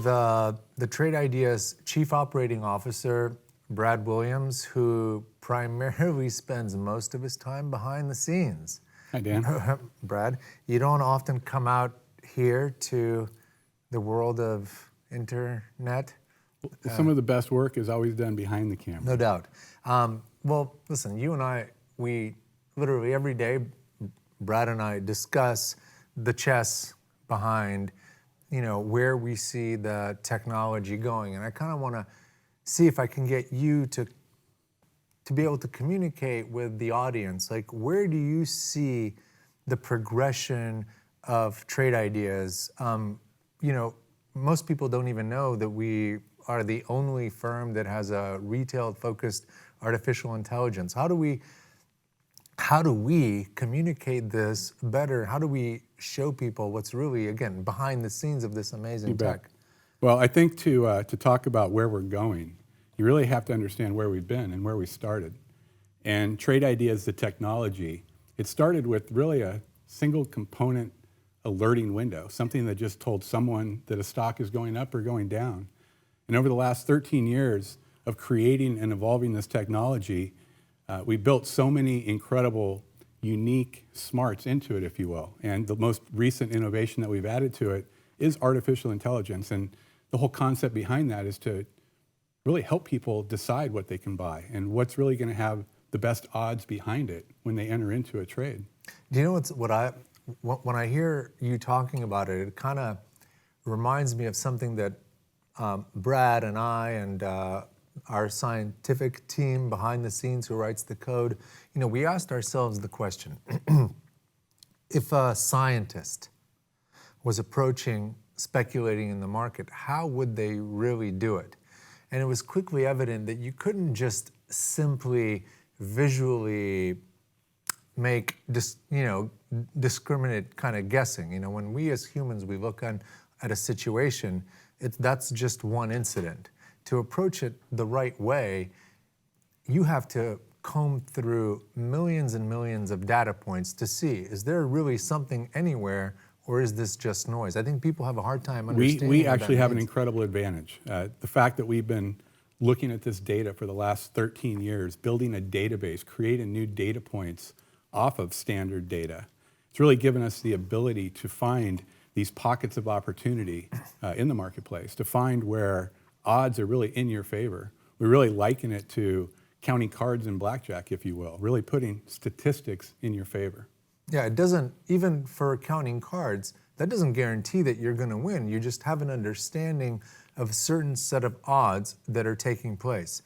the Trade Ideas Chief Operating Officer, Brad Williams, who primarily spends most of his time behind the scenes. Hi, Dan. Brad, you don't often come out here to the world of internet. Some of the best work is always done behind the camera. No doubt. Well, listen, you and I, we literally every day, Brad and I discuss the chess behind, where we see the technology going. And I kind of want to see if I can get you to be able to communicate with the audience. Like, where do you see the progression of Trade Ideas? Most people don't even know that we are the only firm that has a retail-focused artificial intelligence. How do we communicate this better? How do we show people what's really, again, behind the scenes of this amazing tech? Well, I think to talk about where we're going, you really have to understand where we've been and where we started. And Trade Ideas, the technology, it started with really a single component alerting window, something that just told someone that a stock is going up or going down. And over the last 13 years of creating and evolving this technology, we built so many incredible, unique smarts into it, if you will. And the most recent innovation that we've added to it is artificial intelligence. And the whole concept behind that is to really help people decide what they can buy and what's really going to have the best odds behind it when they enter into a trade. Do you know when I hear you talking about it, it kind of reminds me of something that Brad and I and our scientific team behind the scenes who writes the code, we asked ourselves the question, if a scientist was speculating in the market, how would they really do it? And it was quickly evident that you couldn't just simply visually make discriminate kind of guessing. When we as humans, we look at a situation, that's just one incident. To approach it the right way, you have to comb through millions and millions of data points to see, is there really something anywhere, or is this just noise? I think people have a hard time understanding. We actually have an incredible advantage. The fact that we've been looking at this data for the last 13 years, building a database, creating new data points off of standard data, it's really given us the ability to find these pockets of opportunity in the marketplace, to find where odds are really in your favor. We really liken it to counting cards in blackjack, if you will, really putting statistics in your favor. Yeah, it doesn't, even for counting cards, that doesn't guarantee that you're going to win. You just have an understanding of a certain set of odds that are taking place.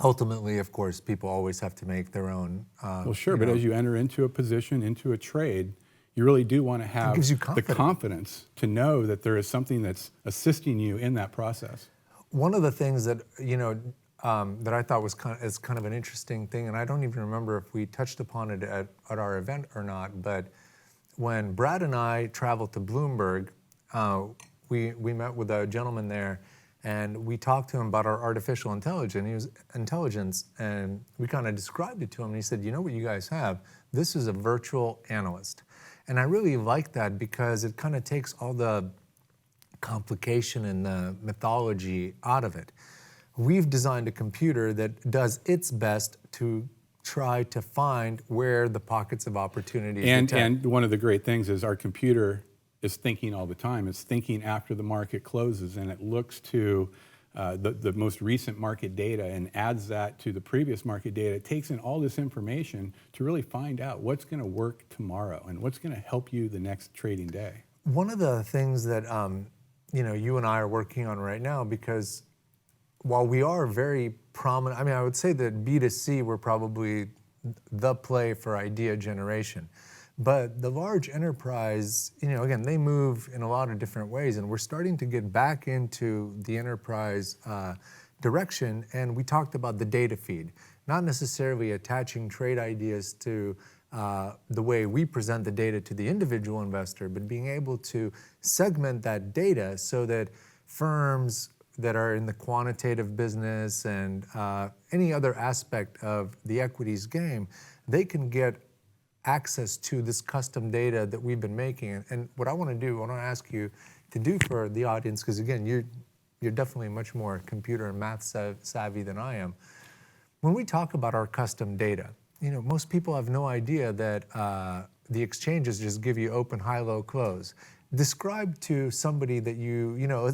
Ultimately, of course, people always have to make their own. Well, sure, but as you enter into a position, into a trade, you really do want to have the confidence to know that there is something that's assisting you in that process. One of the things that, that I thought was kind of an interesting thing, and I don't even remember if we touched upon it at our event or not, but when Brad and I traveled to Bloomberg, we met with a gentleman there, and we talked to him about our artificial intelligence, and we kind of described it to him, and he said, you know what you guys have? This is a virtual analyst. And I really like that because it kind of takes all the complication and the mythology out of it. We've designed a computer that does its best to try to find where the pockets of opportunity are. And one of the great things is our computer is thinking all the time. It's thinking after the market closes, and it looks to the most recent market data and adds that to the previous market data. It takes in all this information to really find out what's going to work tomorrow and what's going to help you the next trading day. One of the things that you and I are working on right now, because while we are very prominent, I would say that B2C, we're probably the play for idea generation. But the large enterprise, again, they move in a lot of different ways, and we're starting to get back into the enterprise direction. And we talked about the data feed, not necessarily attaching Trade Ideas to the way we present the data to the individual investor, but being able to segment that data so that firms that are in the quantitative business and any other aspect of the equities game, they can get access to this custom data that we've been making. And what I want to do, I want to ask you, to do for the audience, because again, you're definitely much more computer and math savvy than I am. When we talk about our custom data, most people have no idea that the exchanges just give you open, high, low, close. Describe to somebody that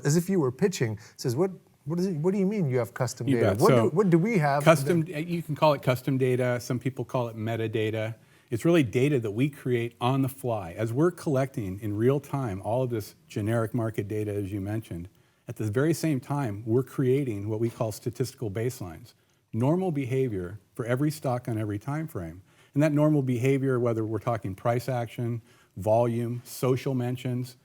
as if you were pitching, says, what do you mean you have custom You data? bet. So What do we have? custom, you can call it custom data. Some people call it metadata. It's really data that we create on the fly. As we're collecting in real time all of this generic market data, as you mentioned, at the very same time, we're creating what we call statistical baselines, normal behavior for every stock on every time frame. And that normal behavior, whether we're talking price action, volume, social mentions,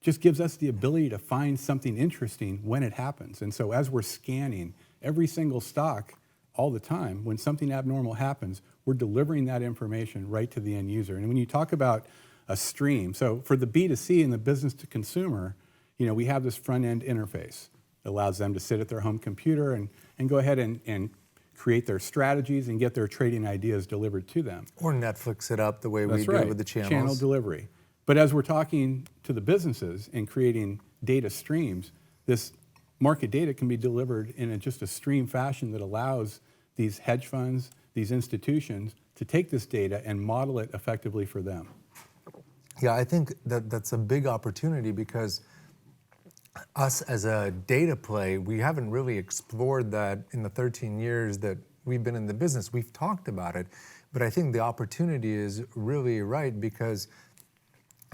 just gives us the ability to find something interesting when it happens. And so as we're scanning every single stock all the time, when something abnormal happens, we're delivering that information right to the end user. And when you talk about a stream, so for the B2C and the business to consumer, we have this front-end interface that allows them to sit at their home computer and go ahead and create their strategies and get their trading ideas delivered to them. Or Netflix it up the way we That's right. do with the channels. Channel delivery. But as we're talking to the businesses and creating data streams, this market data can be delivered in just a stream fashion that allows these hedge funds, these institutions, to take this data and model it effectively for them. Yeah, I think that's a big opportunity, because us as a data play, we haven't really explored that in the 13 years that we've been in the business. We've talked about it, but I think the opportunity is really right, because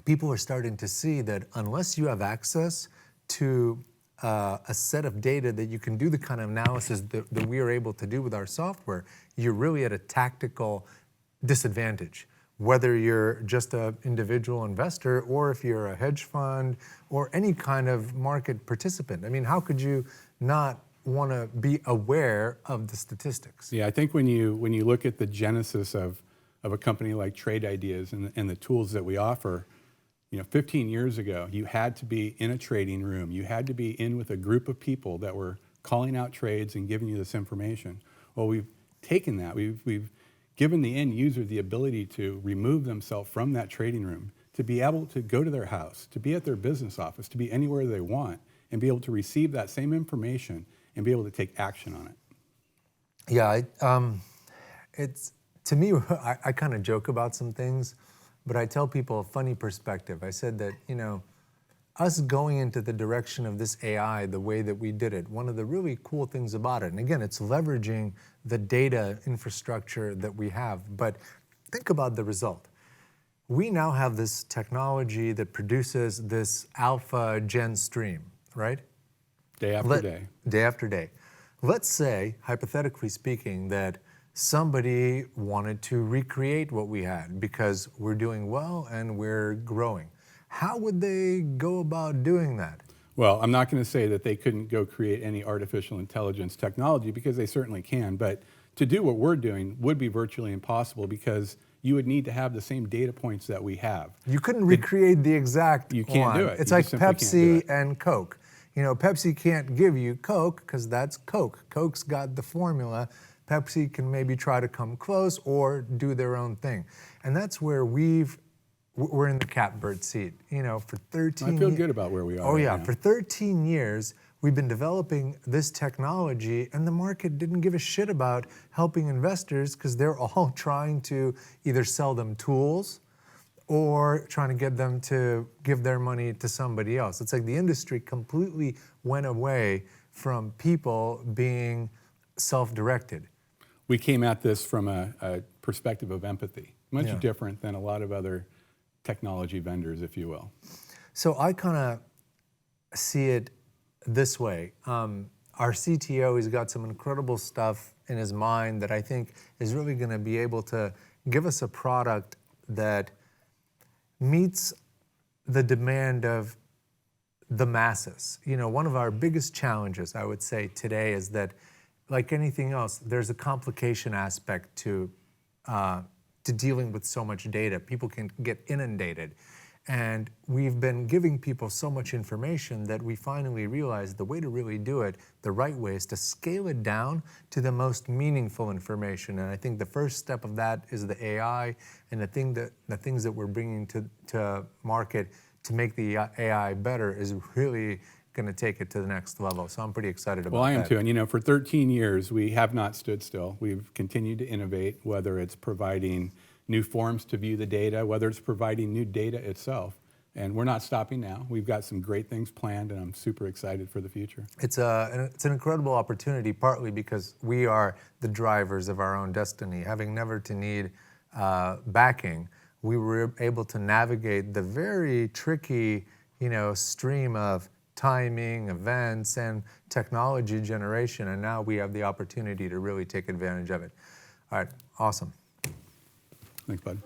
people are starting to see that unless you have access to a set of data that you can do the kind of analysis that we are able to do with our software, you're really at a tactical disadvantage. Whether you're just an individual investor, or if you're a hedge fund, or any kind of market participant. I mean, how could you not want to be aware of the statistics? Yeah, I think when you look at the genesis of a company like Trade Ideas and the tools that we offer, 15 years ago, you had to be in a trading room. You had to be in with a group of people that were calling out trades and giving you this information. Well, we've taken that. We've given the end user the ability to remove themselves from that trading room, to be able to go to their house, to be at their business office, to be anywhere they want, and be able to receive that same information and be able to take action on it. Yeah, it's, to me, I kind of joke about some things, but I tell people a funny perspective. I said that, us going into the direction of this AI the way that we did it, one of the really cool things about it, and again, it's leveraging the data infrastructure that we have, but think about the result. We now have this technology that produces this alpha gen stream, right? Day after day. Day after day. Let's say, hypothetically speaking, that somebody wanted to recreate what we had because we're doing well and we're growing. How would they go about doing that? Well, I'm not going to say that they couldn't go create any artificial intelligence technology, because they certainly can, but to do what we're doing would be virtually impossible, because you would need to have the same data points that we have. You couldn't recreate the exact You can't one. do it. It's You like just simply can't do Pepsi it. and Coke. Pepsi can't give you Coke because that's Coke. Coke's got the formula. Pepsi can maybe try to come close or do their own thing. And that's where we're in the catbird seat. For 13 I feel good about where we are. Oh yeah, right now. for 13 years, we've been developing this technology, and the market didn't give a shit about helping investors because they're all trying to either sell them tools or trying to get them to give their money to somebody else. It's like the industry completely went away from people being self-directed. We came at this from a perspective of empathy, much Yeah. different than a lot of other technology vendors, if you will. So I kind of see it this way. Our CTO, he's got some incredible stuff in his mind that I think is really going to be able to give us a product that meets the demand of the masses. One of our biggest challenges, I would say, today is that, like anything else, there's a complication aspect to dealing with so much data. People can get inundated. And we've been giving people so much information that we finally realized the way to really do it the right way is to scale it down to the most meaningful information. And I think the first step of that is the AI and the things that we're bringing to market to make the AI better is really going to take it to the next level. So I'm pretty excited about that. Well, I am too. And for 13 years, we have not stood still. We've continued to innovate, whether it's providing new forms to view the data, whether it's providing new data itself. And we're not stopping now. We've got some great things planned, and I'm super excited for the future. It's an incredible opportunity, partly because we are the drivers of our own destiny. Having never to need backing, we were able to navigate the very tricky, stream of timing, events, and technology generation, and now we have the opportunity to really take advantage of it. All right, awesome. Thanks, bud.